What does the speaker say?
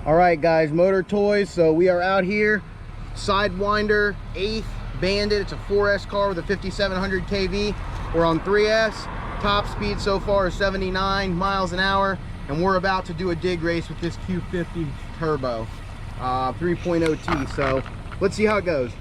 All right, guys, motor toys. So we are out here, Sidewinder 8th Bandit. It's a 4S car with a 5700 kV. We're on 3S. Top speed so far is 79 miles an hour, and we're about to do a dig race with this Q50 turbo 3.0T. So let's see how it goes.